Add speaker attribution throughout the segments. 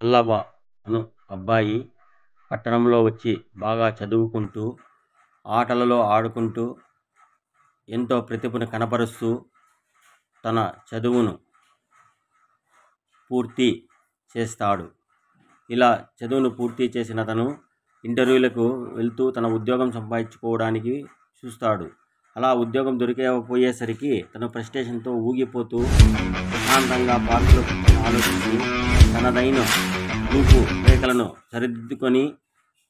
Speaker 1: వల్లభ అను అబ్బాయి పట్టణంలో వచ్చి బాగా చదువుకుంటూ, ఆటలలో ఆడుకుంటూ, ఎంతో ప్రతిభను కనబరుస్తూ తన చదువును పూర్తి చేస్తాడు. ఇలా చదువును పూర్తి చేసిన తను ఇంటర్వ్యూలకు వెళ్తూ తన ఉద్యోగం సంపాదించుకోవడానికి చూస్తాడు. అలా ఉద్యోగం దొరికిపోయేసరికి తన ఫ్రస్ట్రేషన్తో ఊగిపోతూ ప్రశాంతంగా పార్కులో ఆలోచిస్తూ తనదైన రూపురేఖలను సరిదిద్దుకొని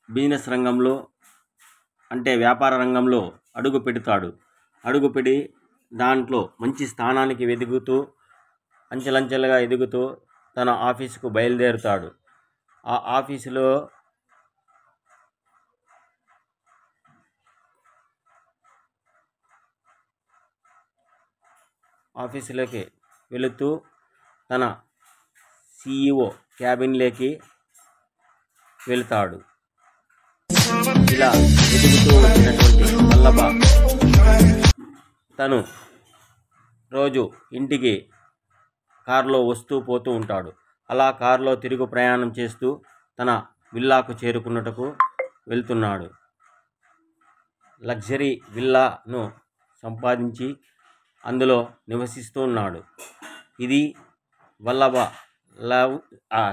Speaker 1: బిజినెస్ రంగంలో అంటే వ్యాపార రంగంలో అడుగుపెడి దాంట్లో మంచి స్థానానికి ఎదుగుతూ అంచెలంచెలుగా ఎదుగుతూ తన ఆఫీసుకు బయలుదేరుతాడు. ఆ ఆఫీసులోకి వెళుతూ తన CEO క్యాబిన్లోకి వెళతాడు. ఇలా ఎదుగుతూ వచ్చినటువంటి వల్లభ తను రోజు ఇంటికి కారులో వస్తూ పోతూ ఉంటాడు. అలా కారులో తిరుగు ప్రయాణం చేస్తూ తన విల్లాకు చేరుకున్నటకు వెళ్తున్నాడు. లగ్జరీ విల్లాను సంపాదించి అందులో నివసిస్తూ ఉన్నాడు. ఇది వల్లభ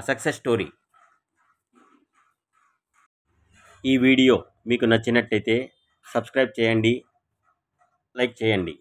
Speaker 1: సక్సెస్ స్టోరీ. ఈ వీడియో మీకు నచ్చినట్లయితే సబ్స్క్రైబ్ చేయండి, లైక్ చేయండి.